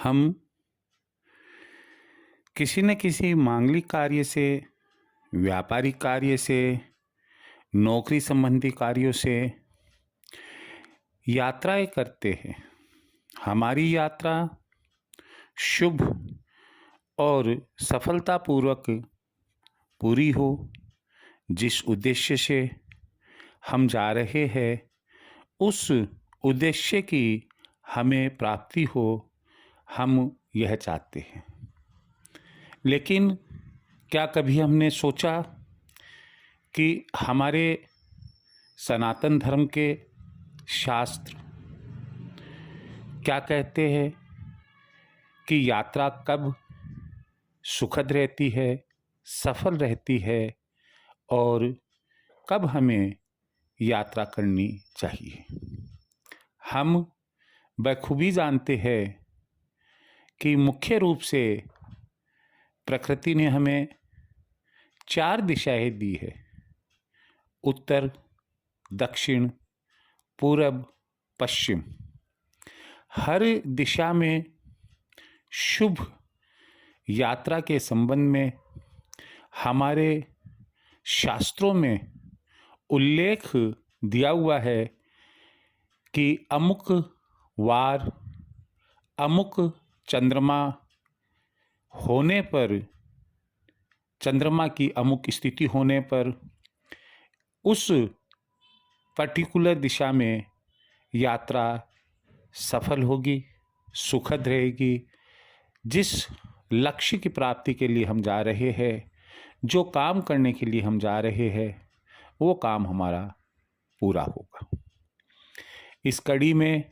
हम किसी न किसी मांगलिक कार्य से, व्यापारिक कार्य से, नौकरी संबंधी कार्यों से यात्राएं करते हैं। हमारी यात्रा शुभ और सफलतापूर्वक पूरी हो, जिस उद्देश्य से हम जा रहे हैं उस उद्देश्य की हमें प्राप्ति हो, हम यह चाहते हैं। लेकिन क्या कभी हमने सोचा कि हमारे सनातन धर्म के शास्त्र क्या कहते हैं कि यात्रा कब सुखद रहती है, सफल रहती है और कब हमें यात्रा करनी चाहिए। हम बखूबी जानते हैं कि मुख्य रूप से प्रकृति ने हमें 4 दिशाएं दी है: उत्तर, दक्षिण, पूरब, पश्चिम। हर दिशा में शुभ यात्रा के संबंध में हमारे शास्त्रों में उल्लेख दिया हुआ है कि अमुक वार, अमुक चंद्रमा होने पर, चंद्रमा की अमुक स्थिति होने पर उस पर्टिकुलर दिशा में यात्रा सफल होगी, सुखद रहेगी। जिस लक्ष्य की प्राप्ति के लिए हम जा रहे हैं, जो काम करने के लिए हम जा रहे हैं, वो काम हमारा पूरा होगा। इस कड़ी में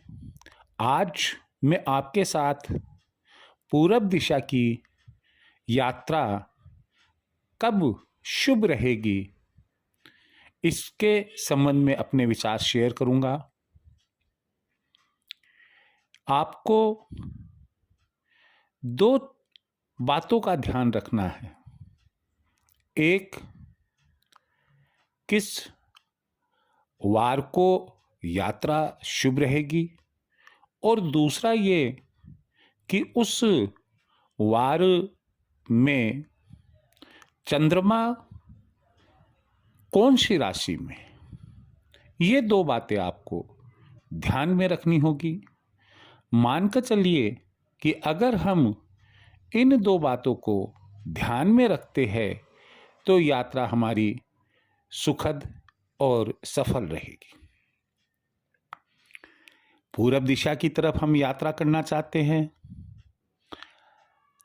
आज मैं आपके साथ पूरब दिशा की यात्रा कब शुभ रहेगी, इसके संबंध में अपने विचार शेयर करूंगा। आपको 2 बातों का ध्यान रखना है। एक, किस वार को यात्रा शुभ रहेगी, और दूसरा ये कि उस वार में चंद्रमा कौन सी राशि में। ये 2 बातें आपको ध्यान में रखनी होगी। मानकर चलिए कि अगर हम इन 2 बातों को ध्यान में रखते हैं तो यात्रा हमारी सुखद और सफल रहेगी। पूरब दिशा की तरफ हम यात्रा करना चाहते हैं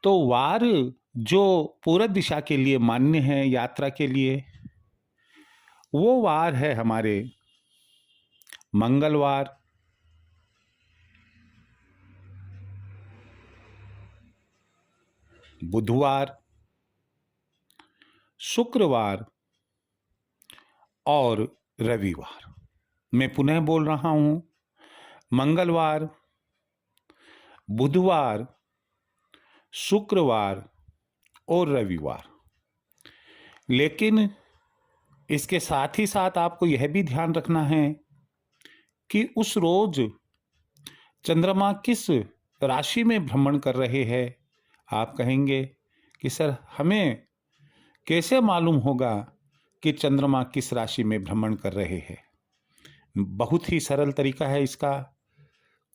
तो वार जो पूरब दिशा के लिए मान्य है यात्रा के लिए, वो वार है हमारे मंगलवार, बुधवार, शुक्रवार और रविवार। मैं पुनः बोल रहा हूं, मंगलवार, बुधवार, शुक्रवार और रविवार। लेकिन इसके साथ ही साथ आपको यह भी ध्यान रखना है कि उस रोज चंद्रमा किस राशि में भ्रमण कर रहे हैं। आप कहेंगे कि सर, हमें कैसे मालूम होगा कि चंद्रमा किस राशि में भ्रमण कर रहे हैं? बहुत ही सरल तरीका है इसका।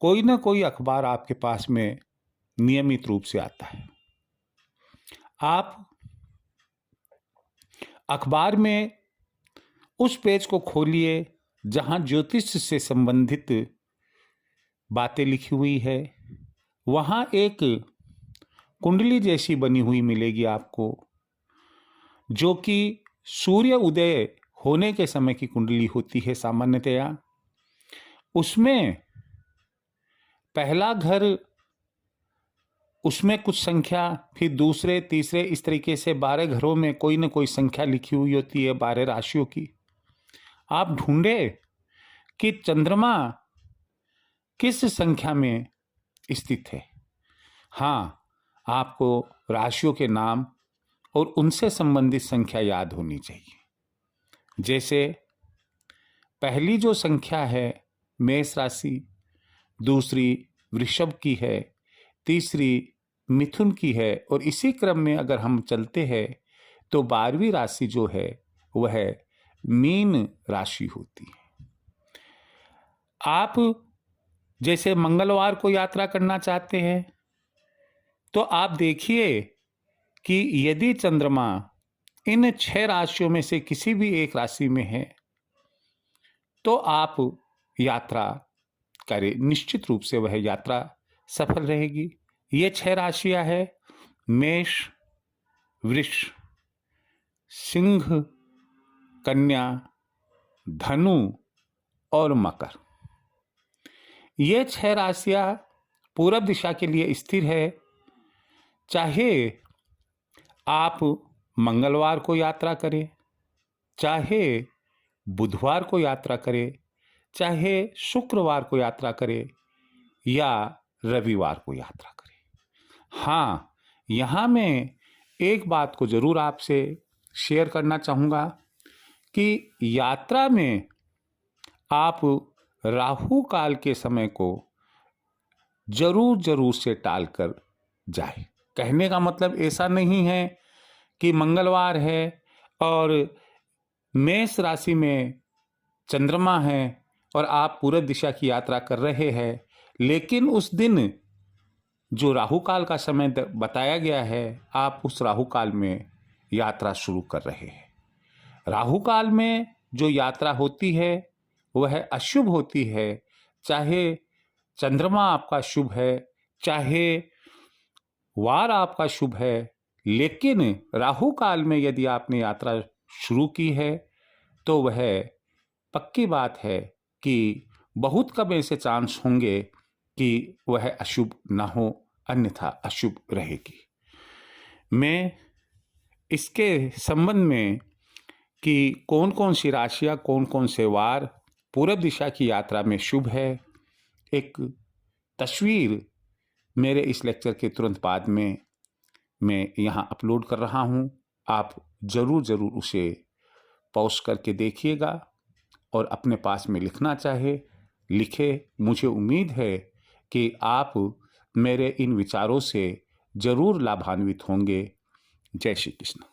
कोई ना कोई अखबार आपके पास में नियमित रूप से आता है। आप अखबार में उस पेज को खोलिए जहां ज्योतिष से संबंधित बातें लिखी हुई है। वहां एक कुंडली जैसी बनी हुई मिलेगी आपको, जो कि सूर्य उदय होने के समय की कुंडली होती है सामान्यतया। उसमें पहला घर, उसमें कुछ संख्या, फिर दूसरे, तीसरे, इस तरीके से 12 घरों में कोई ना कोई संख्या लिखी हुई होती है, 12 राशियों की। आप ढूंढे कि चंद्रमा किस संख्या में स्थित है। हाँ, आपको राशियों के नाम और उनसे संबंधित संख्या याद होनी चाहिए। जैसे पहली जो संख्या है मेष राशि, दूसरी वृषभ की है, तीसरी मिथुन की है, और इसी क्रम में अगर हम चलते हैं तो 12वीं राशि जो है वह मीन राशि होती है। आप जैसे मंगलवार को यात्रा करना चाहते हैं तो आप देखिए कि यदि चंद्रमा इन 6 राशियों में से किसी भी एक राशि में है तो आप यात्रा करें, निश्चित रूप से वह यात्रा सफल रहेगी। ये 6 राशियां है मेष, वृष, सिंह, कन्या, धनु और मकर। ये 6 राशियां पूरब दिशा के लिए स्थिर है। चाहे आप मंगलवार को यात्रा करें, चाहे बुधवार को यात्रा करें, चाहे शुक्रवार को यात्रा करें या रविवार को यात्रा करें। हाँ, यहाँ मैं एक बात को जरूर आपसे शेयर करना चाहूँगा कि यात्रा में आप राहु काल के समय को जरूर से टाल कर जाए। कहने का मतलब ऐसा नहीं है कि मंगलवार है और मेष राशि में चंद्रमा है और आप पूरब दिशा की यात्रा कर रहे हैं, लेकिन उस दिन जो राहु काल का समय बताया गया है आप उस राहु काल में यात्रा शुरू कर रहे हैं। राहु काल में जो यात्रा होती है वह अशुभ होती है, चाहे चंद्रमा आपका शुभ है, चाहे वार आपका शुभ है, लेकिन राहु काल में यदि आपने यात्रा शुरू की है तो वह पक्की बात है कि बहुत कम ऐसे चांस होंगे कि वह अशुभ ना हो, अन्यथा अशुभ रहेगी। मैं इसके संबंध में कि कौन कौन सी राशियां, कौन कौन से वार पूरब दिशा की यात्रा में शुभ है, एक तस्वीर मेरे इस लेक्चर के तुरंत बाद में मैं यहाँ अपलोड कर रहा हूँ। आप जरूर उसे पॉज करके देखिएगा और अपने पास में लिखना चाहे लिखे। मुझे उम्मीद है कि आप मेरे इन विचारों से जरूर लाभान्वित होंगे। जय श्री कृष्ण।